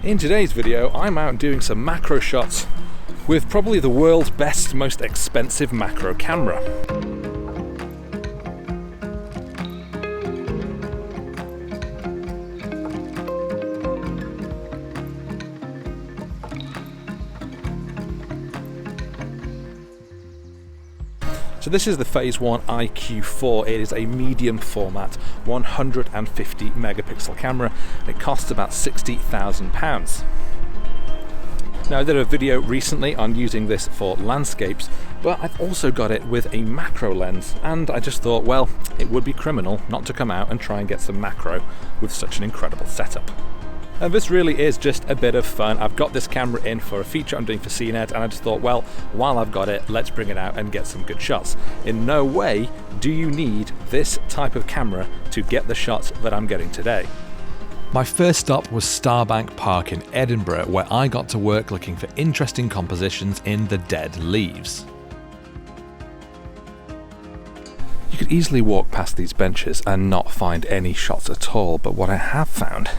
In today's video, I'm out doing some macro shots with probably the world's best, most expensive macro camera. So this is the Phase One IQ4. It is a medium format 150 megapixel camera. It costs about £60,000. Now I did a video recently on using this for landscapes, but I've also got it with a macro lens, and I just thought, well, it would be criminal not to come out and try and get some macro with such an incredible setup. And this really is just a bit of fun. I've got this camera in for a feature I'm doing for CNET, and I just thought, well, while I've got it, let's bring it out and get some good shots. In no way do you need this type of camera to get the shots that I'm getting today. My first stop was Starbank Park in Edinburgh, where I got to work looking for interesting compositions in the dead leaves. You could easily walk past these benches and not find any shots at all, but what I have found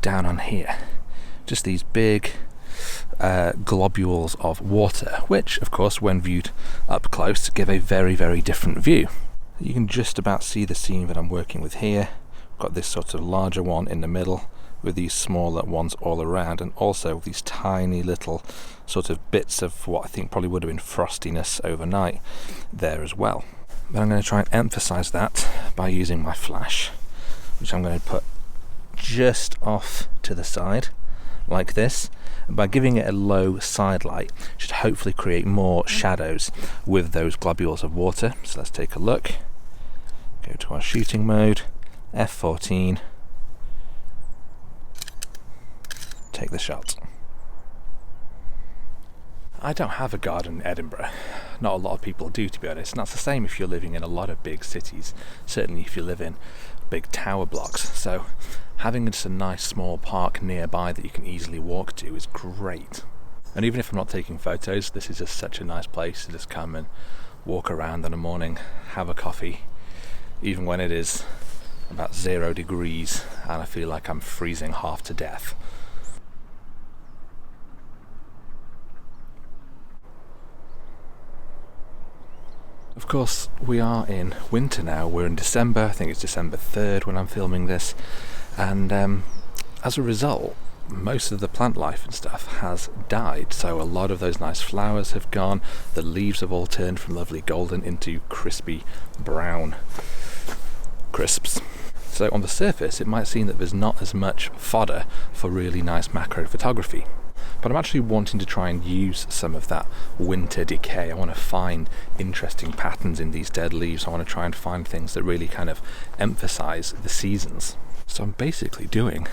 down on here, just these big globules of water, which of course when viewed up close give a very, very different view. You can just about see the scene that I'm working with here. Got this sort of larger one in the middle with these smaller ones all around, and also these tiny little sort of bits of what I think probably would have been frostiness overnight there as well. But I'm going to try and emphasize that by using my flash, which I'm going to put just off to the side like this, and by giving it a low side light should hopefully create more shadows with those globules of water. So let's take a look. Go to our shooting mode, F14, take the shot. I don't have a garden in Edinburgh. Not a lot of people do, to be honest, and that's the same if you're living in a lot of big cities, certainly if you live in big tower blocks. So having just a nice small park nearby that you can easily walk to is great. And even if I'm not taking photos, this is just such a nice place to just come and walk around in the morning, have a coffee, even when it is about 0 degrees and I feel like I'm freezing half to death. Of course, we are in winter now. We're in December. I think it's December 3rd when I'm filming this, and as a result, most of the plant life and stuff has died. So a lot of those nice flowers have gone. The leaves have all turned from lovely golden into crispy brown crisps. So on the surface, it might seem that there's not as much fodder for really nice macro photography. But I'm actually wanting to try and use some of that winter decay. I want to find interesting patterns in these dead leaves. I want to try and find things that really kind of emphasize the seasons. So I'm basically doing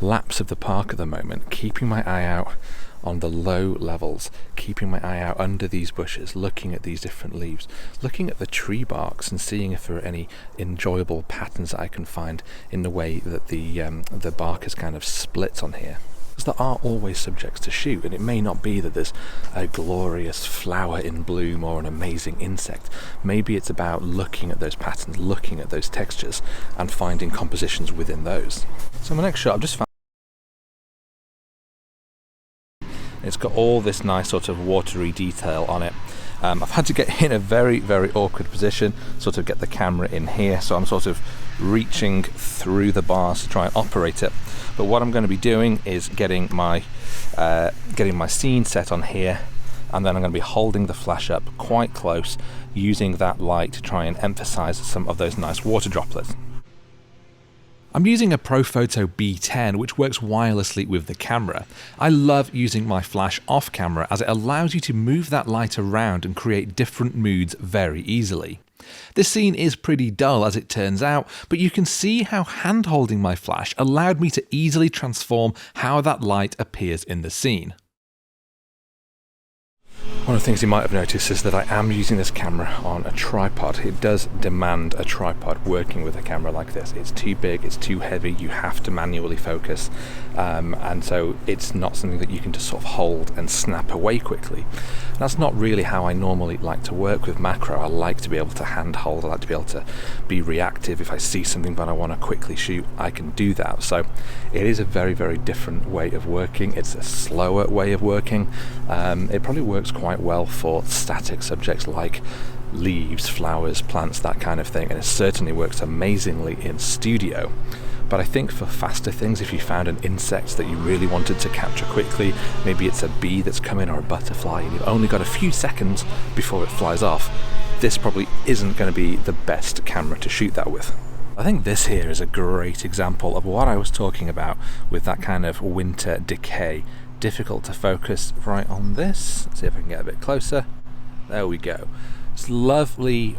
laps of the park at the moment, keeping my eye out on the low levels, keeping my eye out under these bushes, looking at these different leaves, looking at the tree barks and seeing if there are any enjoyable patterns that I can find in the way that the bark is kind of split on here. Because there are always subjects to shoot, and it may not be that there's a glorious flower in bloom or an amazing insect. Maybe it's about looking at those patterns, looking at those textures, and finding compositions within those. So my next shot, I've just found it's got all this nice sort of watery detail on it. I've had to get in a very, very awkward position, sort of get the camera in here, so I'm sort of reaching through the bars to try and operate it. But what I'm going to be doing is getting my scene set on here, and then I'm going to be holding the flash up quite close, using that light to try and emphasize some of those nice water droplets. I'm using a Profoto B10, which works wirelessly with the camera. I love using my flash off camera as it allows you to move that light around and create different moods very easily. This scene is pretty dull as it turns out, but you can see how hand-holding my flash allowed me to easily transform how that light appears in the scene. One of the things you might have noticed is that I am using this camera on a tripod. It does demand a tripod working with a camera like this. It's too big, it's too heavy, you have to manually focus, and so it's not something that you can just sort of hold and snap away quickly. That's not really how I normally like to work with macro. I like to be able to handhold, I like to be able to be reactive. If I see something that I want to quickly shoot, I can do that. So it is a very, very different way of working. It's a slower way of working. It probably works quite well for static subjects like leaves, flowers, plants, that kind of thing, and it certainly works amazingly in studio. But I think for faster things, if you found an insect that you really wanted to capture quickly, maybe it's a bee that's coming or a butterfly, and you've only got a few seconds before it flies off, this probably isn't going to be the best camera to shoot that with. I think this here is a great example of what I was talking about with that kind of winter decay. Difficult to focus right on this. Let's see if I can get a bit closer. There we go. It's lovely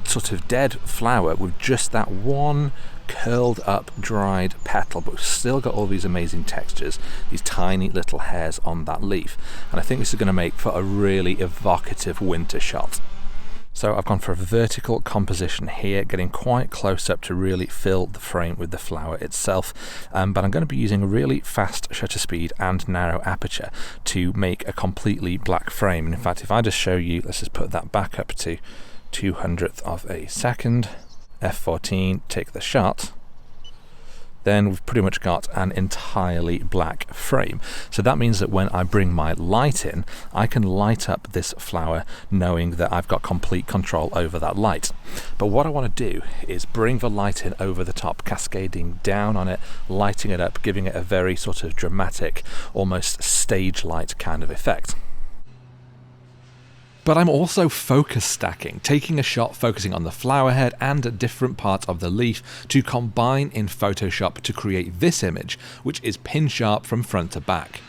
sort of dead flower with just that one curled up dried petal, but we've still got all these amazing textures, these tiny little hairs on that leaf, and I think this is going to make for a really evocative winter shot. So I've gone for a vertical composition here, getting quite close up to really fill the frame with the flower itself, but I'm going to be using a really fast shutter speed and narrow aperture to make a completely black frame. And in fact, if I just show you, let's just put that back up to 200th of a second, F14, take the shot, then we've pretty much got an entirely black frame. So that means that when I bring my light in, I can light up this flower knowing that I've got complete control over that light. But what I want to do is bring the light in over the top, cascading down on it, lighting it up, giving it a very sort of dramatic, almost stage light kind of effect. But I'm also focus stacking, taking a shot focusing on the flower head and different parts of the leaf to combine in Photoshop to create this image, which is pin sharp from front to back.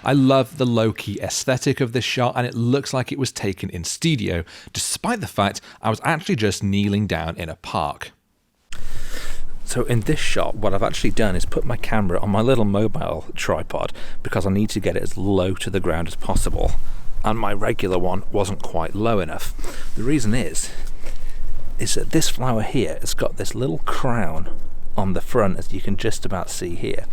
I love the low-key aesthetic of this shot, and it looks like it was taken in studio, despite the fact I was actually just kneeling down in a park. So in this shot, what I've actually done is put my camera on my little mobile tripod because I need to get it as low to the ground as possible. And my regular one wasn't quite low enough. The reason is that this flower here has got this little crown on the front, as you can just about see here,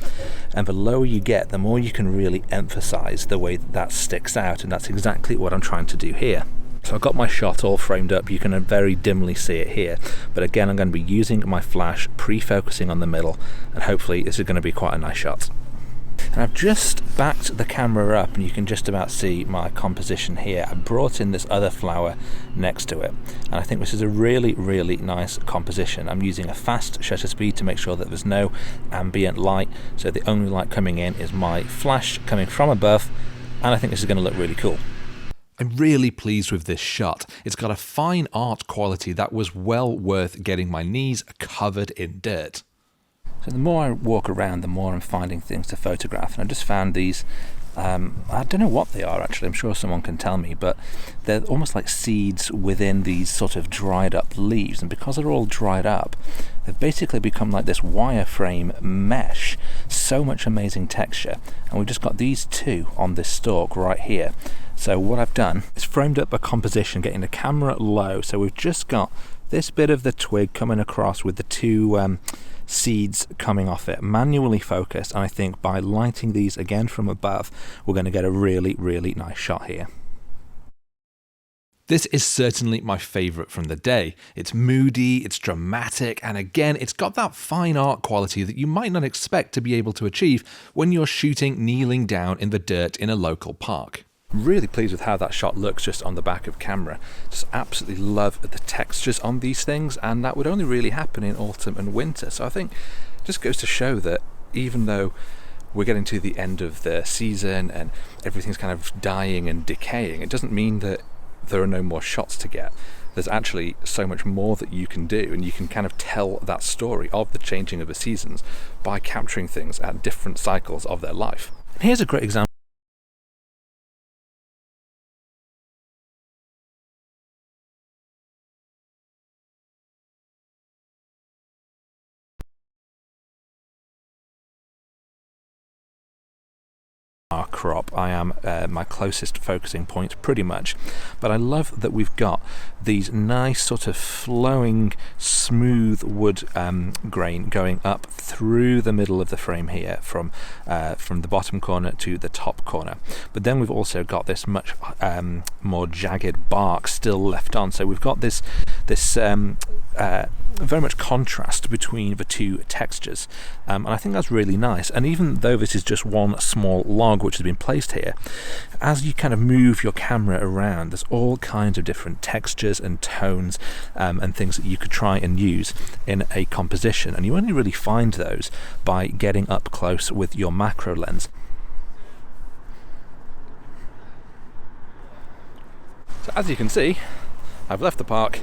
and the lower you get, the more you can really emphasize the way that sticks out, and that's exactly what I'm trying to do here. So I've got my shot all framed up. You can very dimly see it here, but again, I'm going to be using my flash, pre-focusing on the middle, and hopefully this is going to be quite a nice shot. And I've just backed the camera up and you can just about see my composition here. I brought in this other flower next to it, and I think this is a really, really nice composition. I'm using a fast shutter speed to make sure that there's no ambient light, so the only light coming in is my flash coming from above, and I think this is going to look really cool. I'm really pleased with this shot. It's got a fine art quality that was well worth getting my knees covered in dirt. So the more I walk around, the more I'm finding things to photograph, and I just found these, I don't know what they are actually, I'm sure someone can tell me, but they're almost like seeds within these sort of dried up leaves, and because they're all dried up, they've basically become like this wireframe mesh. So much amazing texture, and we've just got these two on this stalk right here. So what I've done is framed up a composition, getting the camera low, so we've just got this bit of the twig coming across with the two seeds coming off it, manually focused, and I think by lighting these again from above, we're going to get a really, really nice shot here. This is certainly my favourite from the day. It's moody, it's dramatic, and again, it's got that fine art quality that you might not expect to be able to achieve when you're shooting kneeling down in the dirt in a local park. Really pleased with how that shot looks just on the back of camera. Just absolutely love the textures on these things, and that would only really happen in autumn and winter. So I think it just goes to show that even though we're getting to the end of the season and everything's kind of dying and decaying, it doesn't mean that there are no more shots to get. There's actually so much more that you can do, and you can kind of tell that story of the changing of the seasons by capturing things at different cycles of their life. And here's a great example. crop, I am my closest focusing point pretty much. But I love that we've got these nice sort of flowing smooth wood grain going up through the middle of the frame here, from the bottom corner to the top corner. But then we've also got this much more jagged bark still left on, so we've got this very much contrast between the two textures, and I think that's really nice. And even though this is just one small log which has been placed here, as you kind of move your camera around, there's all kinds of different textures and tones and things that you could try and use in a composition, and you only really find those by getting up close with your macro lens. So as you can see, I've left the park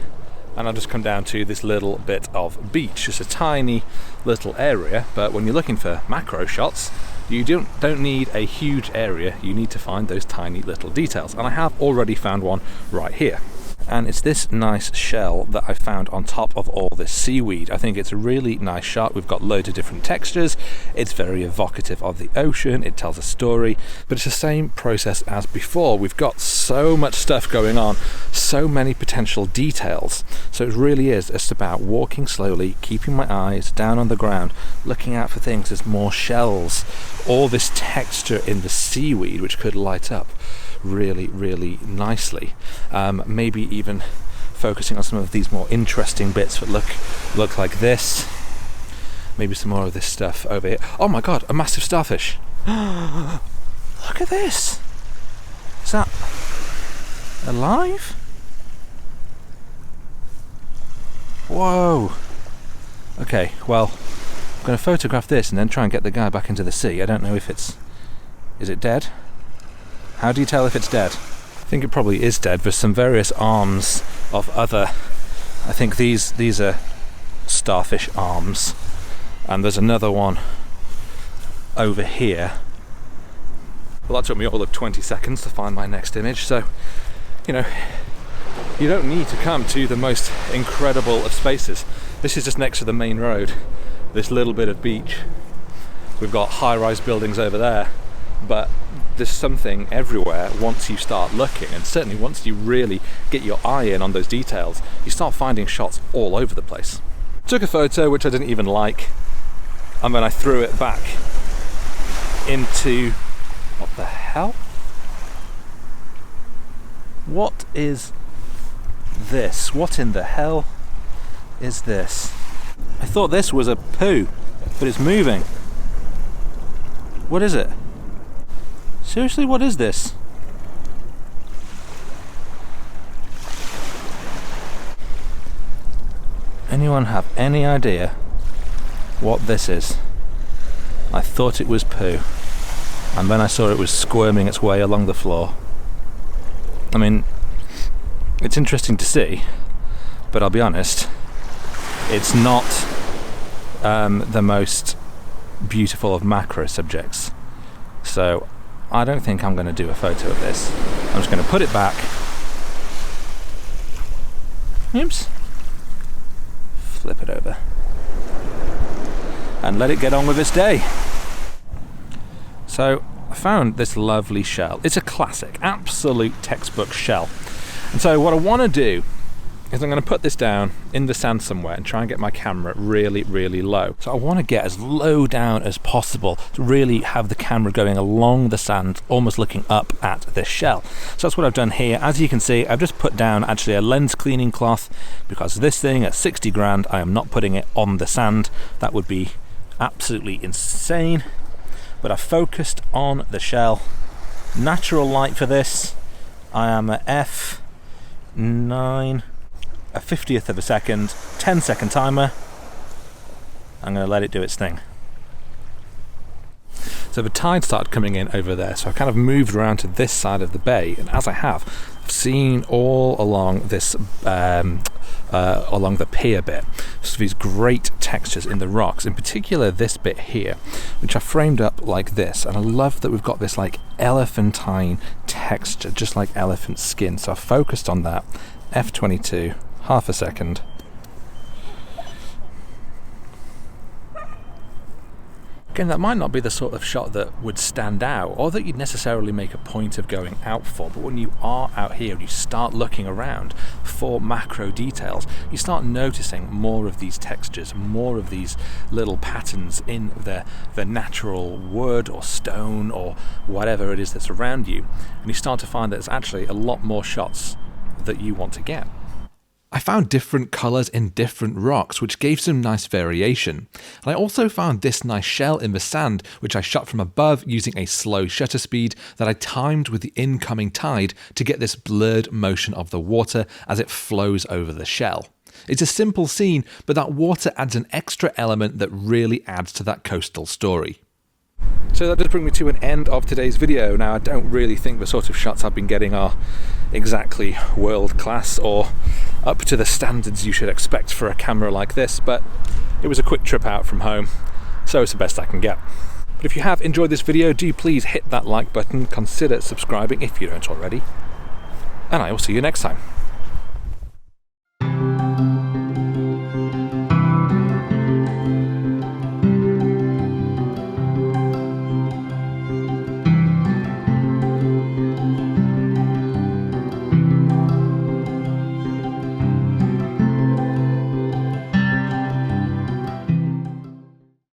and I've just come down to this little bit of beach, just a tiny little area. But when you're looking for macro shots, you don't need a huge area, you need to find those tiny little details, and I have already found one right here. And it's this nice shell that I found on top of all this seaweed. I think it's a really nice shot. We've got loads of different textures. It's very evocative of the ocean. It tells a story, but it's the same process as before. We've got so much stuff going on, so many potential details. So it really is just about walking slowly, keeping my eyes down on the ground, looking out for things. There's more shells, all this texture in the seaweed which could light up really, really nicely. Maybe even focusing on some of these more interesting bits that look like this. Maybe some more of this stuff over here. Oh my god, a massive starfish! Look at this! Is that alive? Whoa! Okay, well, I'm going to photograph this and then try and get the guy back into the sea. I don't know if it's... Is it dead? How do you tell if it's dead? I think it probably is dead. There's some various arms of other... I think these are starfish arms. And there's another one over here. Well, that took me all of 20 seconds to find my next image. So, you know, you don't need to come to the most incredible of spaces. This is just next to the main road. This little bit of beach. We've got high-rise buildings over there. But there's something everywhere once you start looking, and certainly once you really get your eye in on those details, you start finding shots all over the place. Took a photo which I didn't even like, and then I threw it back into... What the hell? What is this? What in the hell is this? I thought this was a poo, but it's moving. What is it? Seriously, what is this? Anyone have any idea what this is? I thought it was poo, and then I saw it was squirming its way along the floor. I mean, it's interesting to see, but I'll be honest, it's not the most beautiful of macro subjects. So I don't think I'm going to do a photo of this. I'm just going to put it back. Oops. Flip it over. And let it get on with its day. So I found this lovely shell. It's a classic, absolute textbook shell. And so what I want to do is I'm going to put this down in the sand somewhere and try and get my camera really, really low. So I want to get as low down as possible to really have the camera going along the sand, almost looking up at this shell. So that's what I've done here. As you can see, I've just put down actually a lens cleaning cloth, because this thing at 60 grand, I am not putting it on the sand. That would be absolutely insane. But I've focused on the shell. Natural light for this. I am at f9. A 50th of a second, 10-second timer. I'm going to let it do its thing. So the tide started coming in over there, so I kind of moved around to this side of the bay, and as I have, I've seen all along this, along the pier bit, so these great textures in the rocks, in particular this bit here, which I framed up like this, and I love that we've got this like elephantine texture, just like elephant skin, so I focused on that, f22, half a second. Again, that might not be the sort of shot that would stand out or that you'd necessarily make a point of going out for, but when you are out here and you start looking around for macro details, you start noticing more of these textures, more of these little patterns in the natural wood or stone or whatever it is that's around you, and you start to find that there's actually a lot more shots that you want to get. I found different colours in different rocks, which gave some nice variation. And I also found this nice shell in the sand, which I shot from above using a slow shutter speed that I timed with the incoming tide to get this blurred motion of the water as it flows over the shell. It's a simple scene, but that water adds an extra element that really adds to that coastal story. So that does bring me to an end of today's video. Now, I don't really think the sort of shots I've been getting are exactly world class or up to the standards you should expect for a camera like this, but it was a quick trip out from home, so it's the best I can get. But if you have enjoyed this video, do please hit that like button, consider subscribing if you don't already, and I will see you next time.